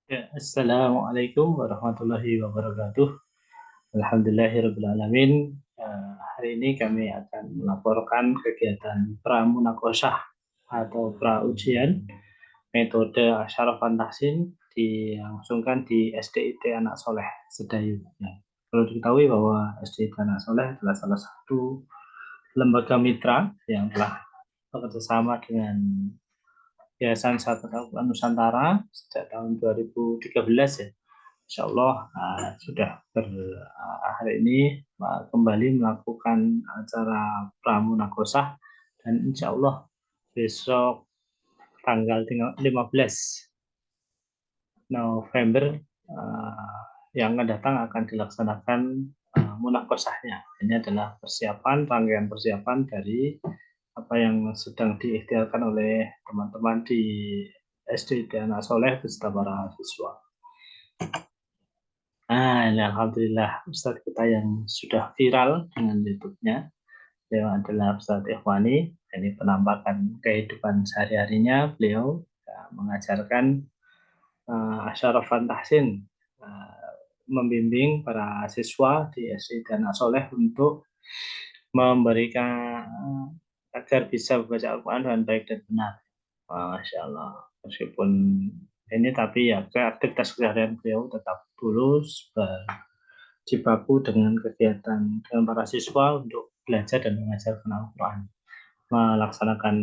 Ya, Assalamualaikum warahmatullahi wabarakatuh. Alhamdulillahirrabbilalamin. Hari ini kami akan melaporkan kegiatan pramunakosyah atau pra-ujian metode Asyarafan Tahsin dilangsungkan di SDIT Anak Soleh Sedayu. Ya. Perlu diketahui bahwa SDIT Anak Soleh adalah salah satu lembaga mitra yang telah bekerjasama dengan Yayasan Sahabat Al-Quran Nusantara sejak tahun 2013 ya. Insya Allah sudah hari ini kembali melakukan acara pramunakosyah dan insya Allah besok tanggal 15 November yang akan datang akan dilaksanakan munakosyahnya. Ini adalah rangkaian persiapan dari apa yang sedang diikhtiarkan oleh teman-teman di SD Anak Soleh beserta para siswa. Ini alhamdulillah Ustadz kita yang sudah viral dengan YouTube-nya, beliau adalah Ustadz Ikhwani. Ini penampakan kehidupan sehari-harinya beliau mengajarkan Asyarafan Tahsin, membimbing para siswa di SD Anak Soleh untuk memberikan agar bisa membaca Al-Quran dengan baik dan benar. Masya Allah. Meskipun ini tapi ya aktivitas keseharian beliau tetap tulus berjibaku dengan kegiatan dengan para siswa untuk belajar dan mengajarkan Al-Quran, melaksanakan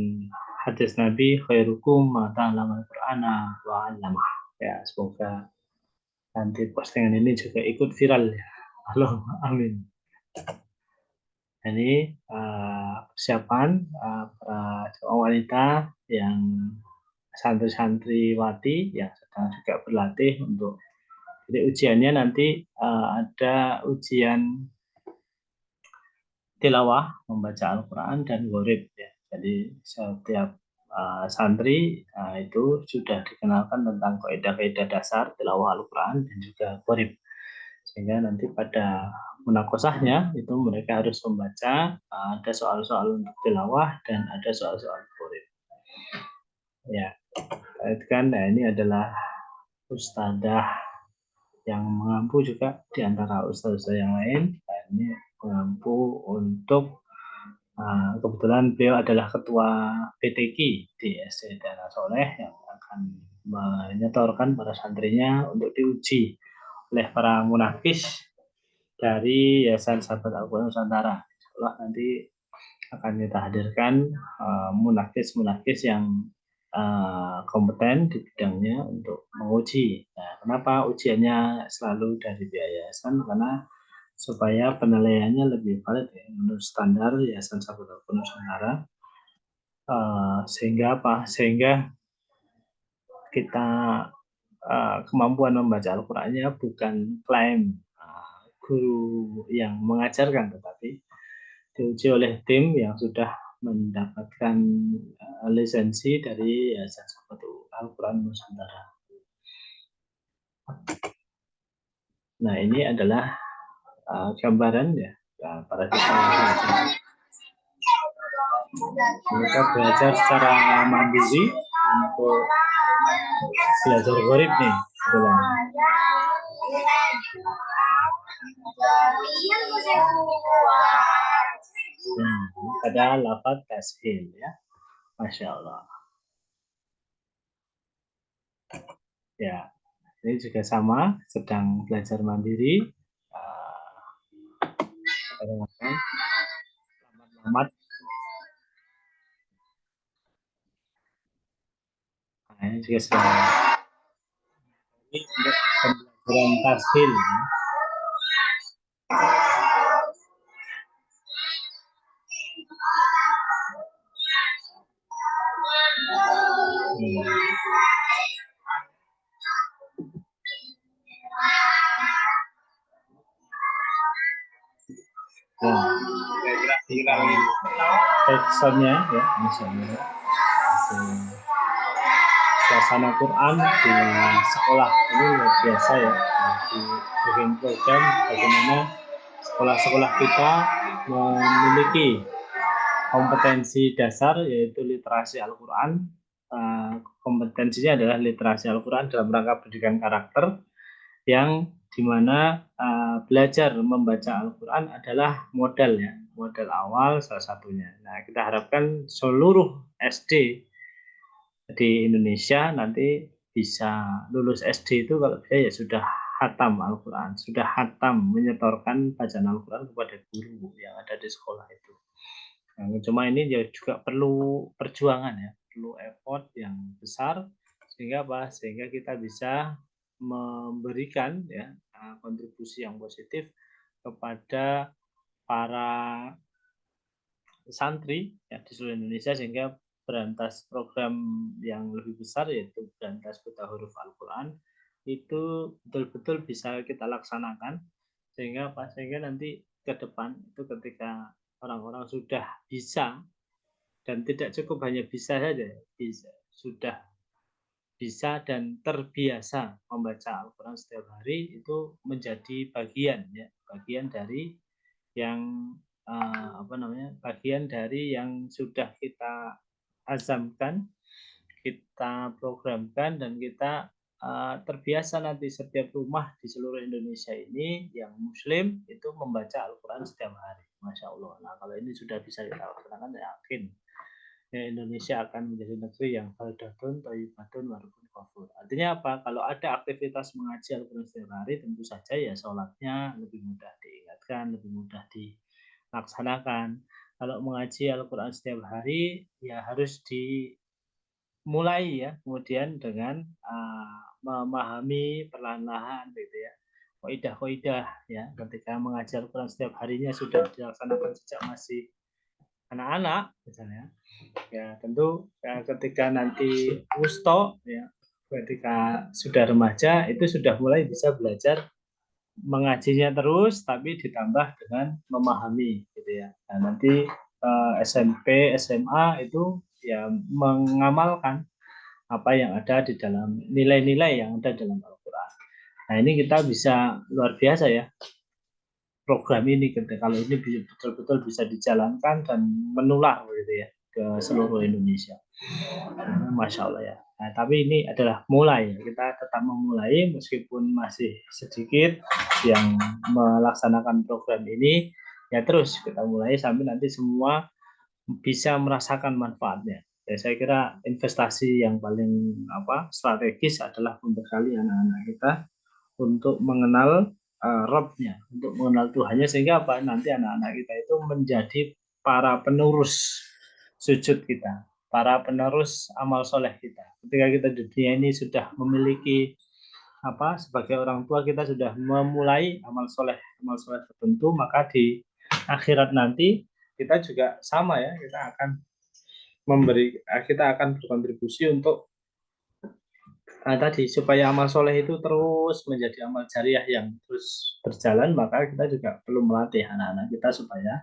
hadis Nabi khairukum ma ta'allama al-Qur'ana wa 'allamah. Ya, semoga nanti postingan ini juga ikut viral ya. Allahumma amin. Ini persiapan para wanita yang santri-santriwati yang sedang juga berlatih untuk jadi ujiannya nanti ada ujian tilawah membaca Al-Quran dan gharib ya. Jadi setiap santri itu sudah dikenalkan tentang kaidah-kaidah dasar tilawah Al-Quran dan juga gharib, sehingga nanti pada munakosyahnya itu mereka harus membaca, ada soal-soal untuk tilawah dan ada soal-soal gharib. Ya, kan ini adalah ustadzah yang mengampu juga di antara ustadzah yang lain. Ini mengampu untuk kebetulan beliau adalah ketua PTQ di SD Anak Soleh yang akan menyetorkan para santrinya untuk diuji oleh para munafis dari Yayasan Sahabat Al-Quran Nusantara. Insya nanti akan kita hadirkan munafis-munafis yang kompeten di bidangnya untuk menguji. Nah, kenapa ujiannya selalu dari yayasan? Karena supaya penilaiannya lebih valid ya, menurut standar Yayasan Sahabat Al-Quran Nusantara. Sehingga apa? Sehingga kita kemampuan membaca Al-Qurannya bukan klaim guru yang mengajarkan, tetapi diuji oleh tim yang sudah mendapatkan lisensi dari Yayasan Sahabat Al-Quran Nusantara. Nah, ini adalah gambaran ya para siswa. Mereka belajar secara mandiri untuk belajar gharib nih. Pada lafaz tashil ya. Masya Allah. Ya, ini juga sama, sedang belajar mandiri. Selamat. Nah, ini juga sedang. Ini untuk pembelajaran tashil. Teksonnya ya, misalnya suasana Quran di sekolah ini luar biasa ya. Di bikin program bagaimana sekolah-sekolah kita memiliki kompetensi dasar yaitu literasi Al-Quran, kompetensinya adalah literasi Al-Quran dalam rangka pendidikan karakter, yang dimana belajar membaca Al-Quran adalah modal ya, modal awal salah satunya. Nah, kita harapkan seluruh SD di Indonesia nanti bisa lulus SD itu kalau bisa ya sudah hatam Al-Quran, sudah hatam menyetorkan bacaan Al-Quran kepada guru yang ada di sekolah itu. Nah, cuma ini juga perlu perjuangan ya, perlu effort yang besar sehingga apa? Sehingga kita bisa memberikan ya kontribusi yang positif kepada para santri ya di seluruh Indonesia sehingga berantas program yang lebih besar yaitu berantas buta huruf Al-Quran itu betul-betul bisa kita laksanakan sehingga apa? Sehingga nanti ke depan itu ketika orang-orang sudah bisa dan tidak cukup hanya bisa saja, bisa, sudah bisa dan terbiasa membaca Al-Quran setiap hari itu menjadi bagian ya, bagian dari yang bagian dari yang sudah kita azamkan, kita programkan dan kita terbiasa nanti setiap rumah di seluruh Indonesia ini yang Muslim itu membaca Al-Quran setiap hari, Masya Allah. Nah kalau ini sudah bisa kita laksanakan, yakin ya Indonesia akan menjadi negeri yang baldatun, thayyibatun, warabun ghafur. Artinya apa? Kalau ada aktivitas mengaji Al-Quran setiap hari, tentu saja ya sholatnya lebih mudah diingatkan, lebih mudah dilaksanakan. Kalau mengaji Al-Quran setiap hari, ya harus dimulai ya, kemudian dengan memahami perlahan-lahan gitu ya. Kaidah-kaidah ya, ketika mengaji Al-Quran setiap harinya sudah dilaksanakan sejak masih anak-anak misalnya, ya tentu ya, ketika nanti wusto ya ketika sudah remaja itu sudah mulai bisa belajar mengajinya terus tapi ditambah dengan memahami gitu ya. Nah, nanti SMP SMA itu ya mengamalkan apa yang ada di dalam nilai-nilai yang ada dalam Al-Quran. Nah ini kita bisa luar biasa ya program ini kalau ini betul-betul bisa dijalankan dan menular gitu ya ke seluruh Indonesia. Masya Allah ya. Nah, tapi ini adalah mulai. Kita tetap memulai meskipun masih sedikit yang melaksanakan program ini. Ya terus kita mulai sampai nanti semua bisa merasakan manfaatnya. Ya, saya kira investasi yang paling strategis adalah membekali anak-anak kita untuk mengenal Robnya, untuk mengenal Tuhannya sehingga apa nanti anak-anak kita itu menjadi para penerus sujud kita, para penerus amal soleh kita. Ketika kita di dunia ini sudah memiliki sebagai orang tua kita sudah memulai amal soleh tertentu, maka di akhirat nanti kita juga sama ya, kita akan berkontribusi untuk tadi supaya amal soleh itu terus menjadi amal jariah yang terus berjalan, maka kita juga perlu melatih anak-anak kita supaya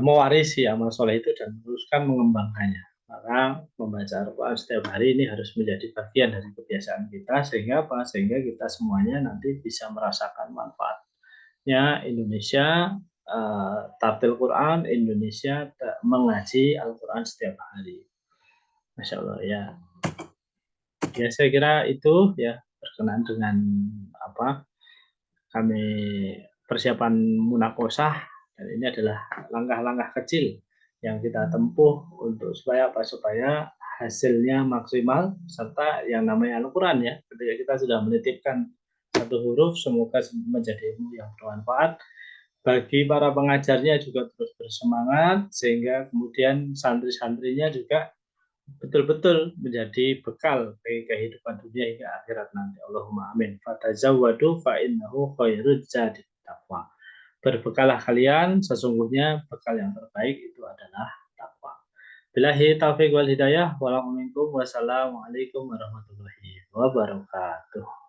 mewarisi amal soleh itu dan teruskan mengembangkannya. Maka membaca Al-Quran setiap hari ini harus menjadi bagian dari kebiasaan kita sehingga apa? Sehingga kita semuanya nanti bisa merasakan manfaatnya Indonesia tartil Quran, Indonesia mengaji Al-Quran setiap hari. Masya Allah ya. Ya saya kira itu ya berkenaan dengan kami persiapan munakosah dan ini adalah langkah-langkah kecil yang kita tempuh untuk supaya hasilnya maksimal serta yang namanya Al-Quran ya ketika kita sudah menitipkan satu huruf semoga menjadi ilmu yang bermanfaat bagi para pengajarnya juga terus bersemangat sehingga kemudian santri-santrinya juga betul-betul menjadi bekal bagi kehidupan dunia hingga akhirat nanti. Allahumma amin. Fatazawwadu fa innahu khairul zadi taqwa. Berbekalah kalian, sesungguhnya bekal yang terbaik itu adalah takwa. Billahi taufiq wal hidayah. Wassalamualaikum warahmatullahi wabarakatuh.